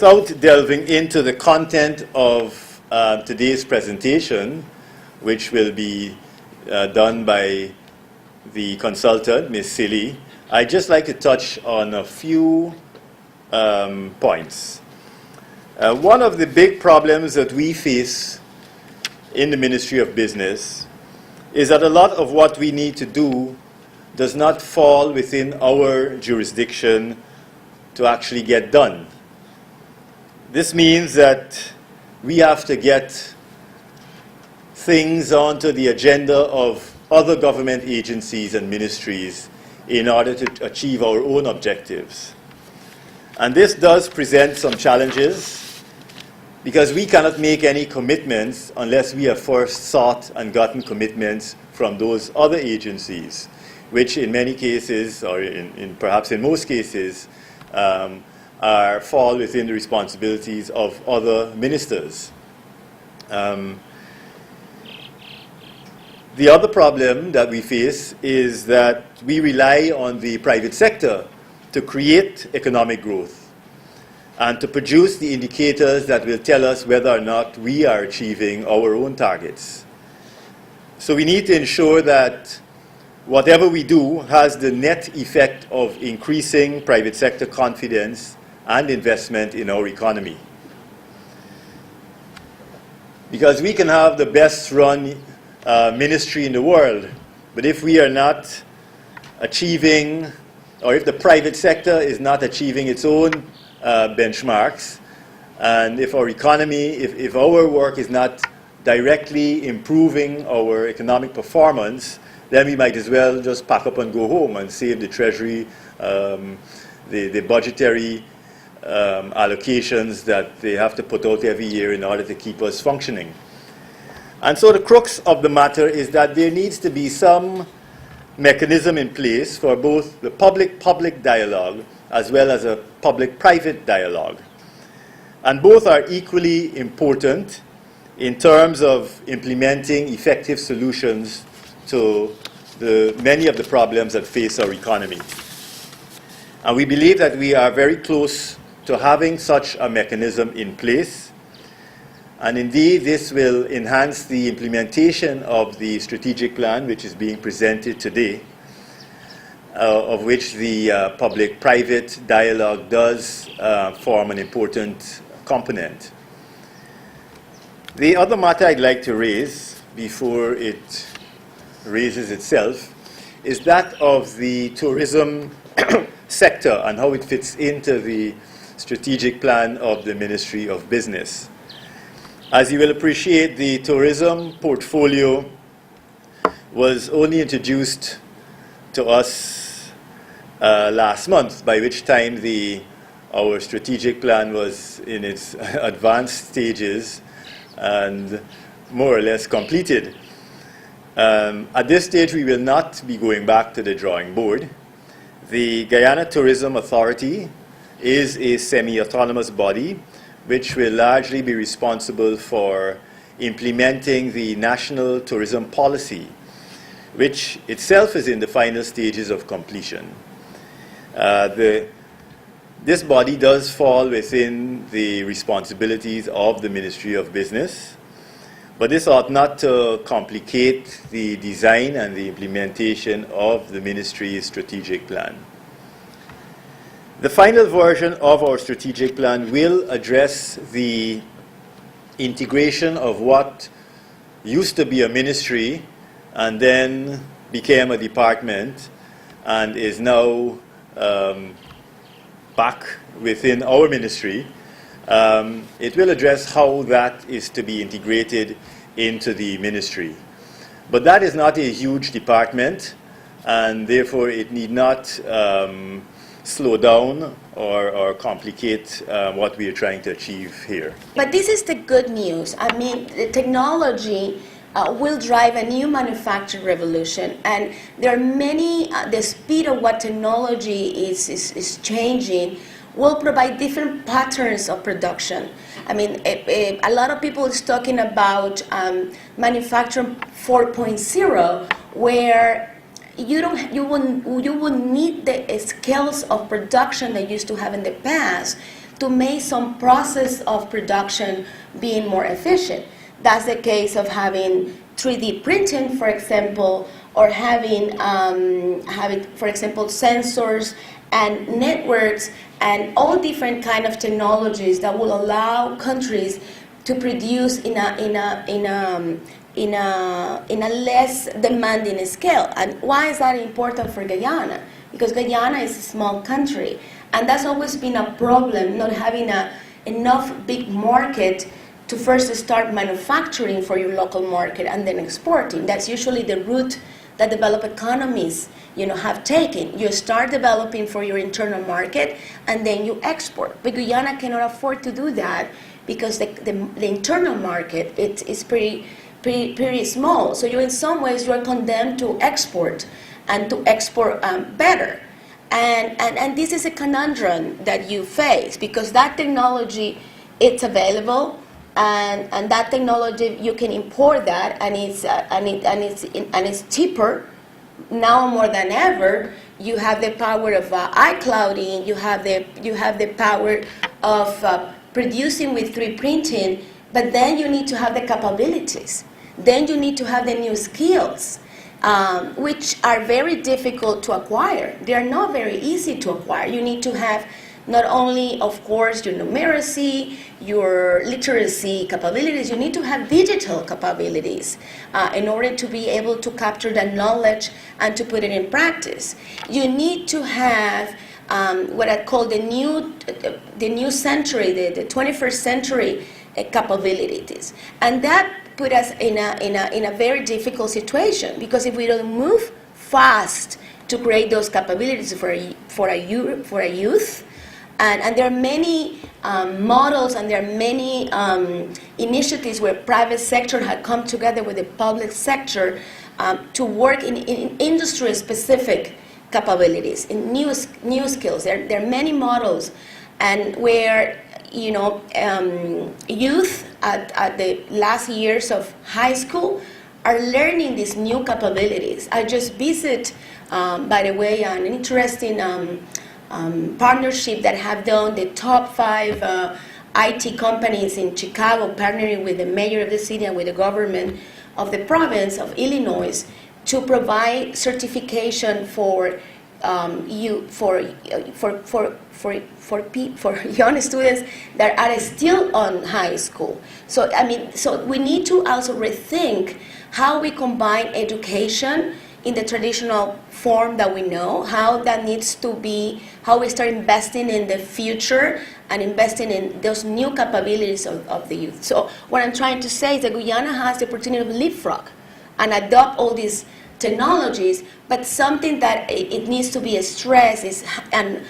without delving into the content of today's presentation, which will be done by the consultant, Ms. Silly, I'd just like to touch on a few points. One of the big problems that we face in the Ministry of Business is that a lot of what we need to do does not fall within our jurisdiction to actually get done. This means that we have to get things onto the agenda of other government agencies and ministries in order to achieve our own objectives. And this does present some challenges because we cannot make any commitments unless we have first sought and gotten commitments from those other agencies, which in many cases, or perhaps in most cases, fall within the responsibilities of other ministers. The other problem that we face is that we rely on the private sector to create economic growth and to produce the indicators that will tell us whether or not we are achieving our own targets. So we need to ensure that whatever we do has the net effect of increasing private sector confidence and investment in our economy. Because we can have the best run ministry in the world, but if we are not achieving, or if the private sector is not achieving its own benchmarks, and if our economy, if our work is not directly improving our economic performance, then we might as well just pack up and go home and save the Treasury, the budgetary allocations that they have to put out every year in order to keep us functioning. And so the crux of the matter is that there needs to be some mechanism in place for both the public-public dialogue as well as a public-private dialogue. And both are equally important in terms of implementing effective solutions to many of the problems that face our economy. And we believe that we are very close to having such a mechanism in place. And indeed, this will enhance the implementation of the strategic plan, which is being presented today, of which the public-private dialogue does form an important component. The other matter I'd like to raise before it raises itself is that of the tourism sector and how it fits into the strategic plan of the Ministry of Business. As you will appreciate, the tourism portfolio was only introduced to us last month, by which time our strategic plan was in its advanced stages and more or less completed. At this stage, we will not be going back to the drawing board. The Guyana Tourism Authority is a semi-autonomous body which will largely be responsible for implementing the national tourism policy, which itself is in the final stages of completion. This body does fall within the responsibilities of the Ministry of Business, but this ought not to complicate the design and the implementation of the Ministry's strategic plan. The final version of our strategic plan will address the integration of what used to be a ministry and then became a department and is now back within our ministry. It will address how that is to be integrated into the ministry. But that is not a huge department, and therefore it need not slow down or complicate what we are trying to achieve here. But this is the good news. I mean, the technology will drive a new manufacturing revolution, and there are many, the speed of what technology is changing will provide different patterns of production. I mean, a lot of people is talking about manufacturing 4.0, where you wouldn't need the scales of production they used to have in the past to make some process of production being more efficient. That's the case of having 3D printing, for example, or having, for example, sensors and networks and all different kind of technologies that will allow countries to produce in a less demanding scale. And why is that important for Guyana? Because Guyana is a small country, and that's always been a problem, not having enough big market to first start manufacturing for your local market and then exporting. That's usually the route that developed economies, have taken. You start developing for your internal market, and then you export. But Guyana cannot afford to do that because the internal market is pretty small. So in some ways, you are condemned to export, and to export better. And this is a conundrum that you face, because that technology, it's available, and that technology, you can import that, and it's cheaper now more than ever. You have the power of iClouding. You have the power of producing with 3D printing. But then you need to have the capabilities. Then you need to have the new skills, which are very difficult to acquire. They are not very easy to acquire. You need to have not only, of course, your numeracy, your literacy capabilities, you need to have digital capabilities in order to be able to capture that knowledge and to put it in practice. You need to have what I call the new century, the 21st century capabilities. And that put us in a very difficult situation, because if we don't move fast to create those capabilities for a youth, and there are many models, and there are many initiatives where private sector had come together with the public sector to work in industry-specific capabilities, in new skills. There are many models, and where youth at the last years of high school are learning these new capabilities. I just visit, by the way, an interesting partnership that have done the top 5 IT companies in Chicago, partnering with the mayor of the city and with the government of the province of Illinois to provide certification for young students that are still on high school. So we need to also rethink how we combine education in the traditional form that we know, how that needs to be, how we start investing in the future and investing in those new capabilities of the youth. So what I'm trying to say is that Guyana has the opportunity to leapfrog and adopt all these technologies, but something that it needs to be stressed is and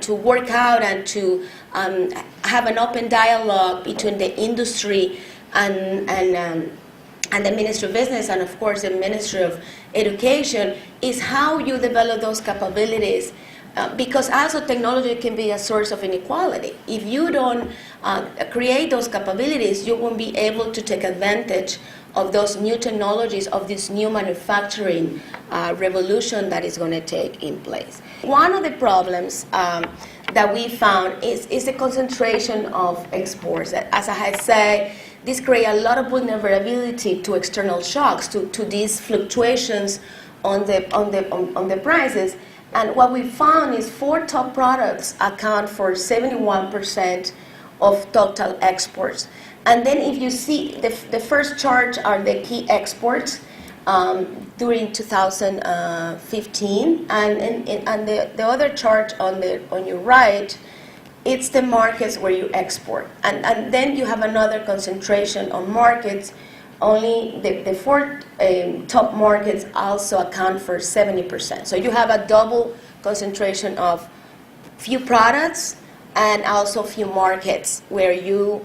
to work out and to have an open dialogue between the industry and the Ministry of Business and, of course, the Ministry of Education, is how you develop those capabilities, because also technology can be a source of inequality. If you don't create those capabilities, you won't be able to take advantage of those new technologies, of this new manufacturing revolution that is going to take in place. One of the problems that we found is the concentration of exports. As I had said, this creates a lot of vulnerability to external shocks, to these fluctuations on the prices. And what we found is 4 top products account for 71% of total exports. And then if you see, the first chart are the key exports during 2015, and the other chart on your right, it's the markets where you export. And then you have another concentration on markets. Only the 4 top markets also account for 70%. So you have a double concentration of few products and also few markets where you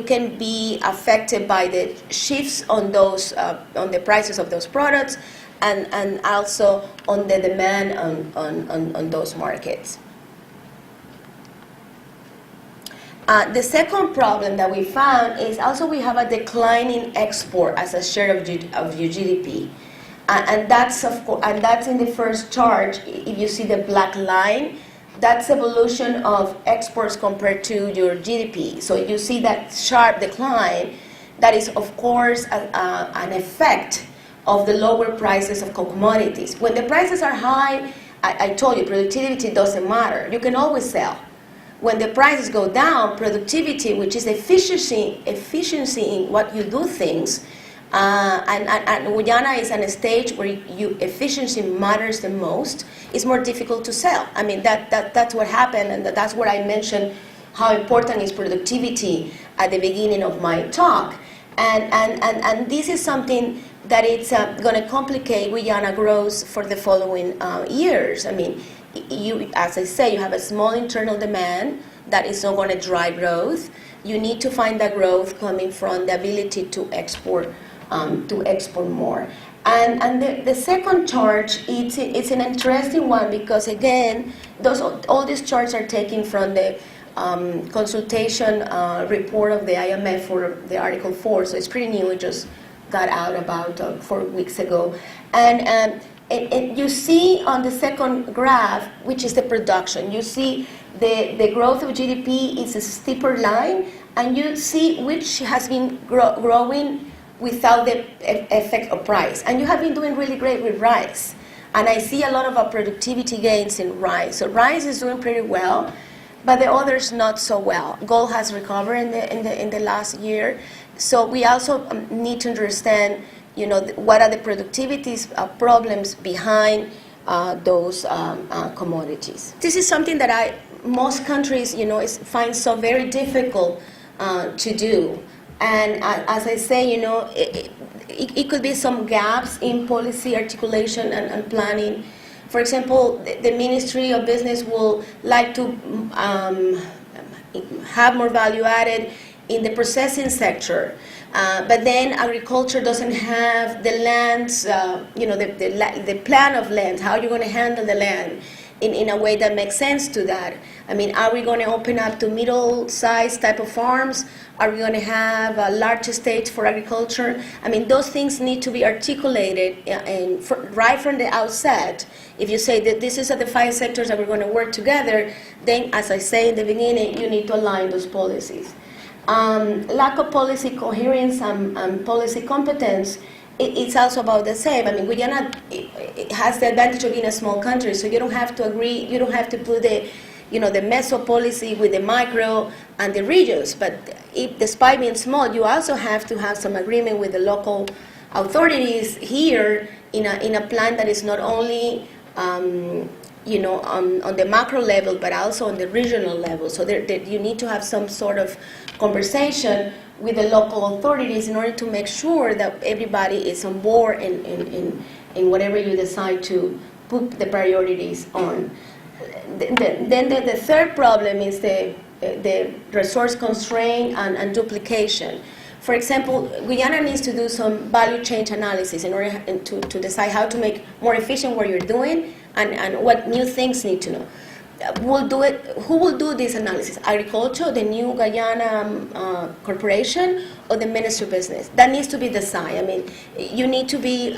can be affected by the shifts on those on the prices of those products, and also on the demand on those markets. The second problem that we found is also we have a declining export as a share of your GDP, and that's in the first chart. If you see the black line, that's evolution of exports compared to your GDP. So you see that sharp decline. That is, of course, an effect of the lower prices of commodities. When the prices are high, I told you, productivity doesn't matter. You can always sell. When the prices go down, productivity, which is efficiency in what you do things, and Guyana is on a stage where efficiency matters the most, it's more difficult to sell. I mean, that's what happened, and that's what I mentioned, how important is productivity at the beginning of my talk. And this is something that it's going to complicate Guyana growth for the following years. I mean, as I say, you have a small internal demand that is not going to drive growth. You need to find that growth coming from the ability to export more. And the second chart, it's an interesting one because, again, all these charts are taken from the consultation report of the IMF for the Article 4, so it's pretty new. It just got out about 4 weeks ago. And you see on the second graph, which is the production, you see the growth of GDP is a steeper line, and you see which has been growing without the effect of price. And you have been doing really great with rice. And I see a lot of productivity gains in rice. So rice is doing pretty well, but the others not so well. Gold has recovered in the last year. So we also need to understand, what are the productivity problems behind those commodities. This is something that most countries, find so very difficult to do. And as I say, it could be some gaps in policy articulation and planning. For example, the Ministry of Business will like to have more value added in the processing sector, but then agriculture doesn't have the lands, the plan of lands, how you're going to handle the land in a way that makes sense to that. I mean, are we going to open up to middle-sized type of farms? Are we going to have large estates for agriculture? I mean, those things need to be articulated right from the outset. If you say that this is the 5 sectors that we're going to work together, then, as I say in the beginning, you need to align those policies. Lack of policy coherence and policy competence, it's also about the same. I mean, Guyana has the advantage of being a small country, so you don't have to agree, you don't have to put the meso policy with the micro and the regions. But despite being small, you also have to have some agreement with the local authorities here in a plan that is not only on the macro level, but also on the regional level. So you need to have some sort of conversation with the local authorities in order to make sure that everybody is on board in whatever you decide to put the priorities on. Then the third problem is the resource constraint and duplication. For example, Guyana needs to do some value chain analysis in order to decide how to make more efficient what you're doing and what new things need to know. Who will do this analysis? Agriculture, the new Guyana corporation, or the Ministry of Business? That needs to be decided. I mean, you need to be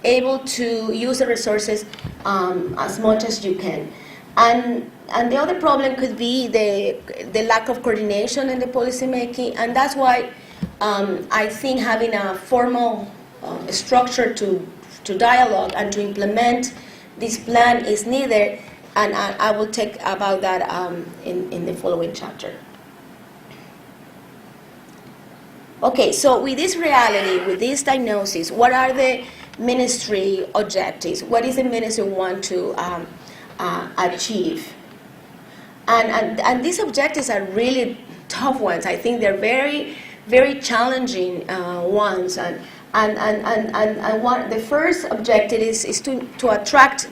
able to use the resources as much as you can. And the other problem could be the lack of coordination in the policy making, and that's why I think having a formal structure to dialogue and to implement this plan is needed. And I will talk about that in the following chapter. Okay, so with this reality, with this diagnosis, what are the ministry objectives? What is the ministry want to achieve? And these objectives are really tough ones. I think they're very, very challenging ones. And the first objective is to attract.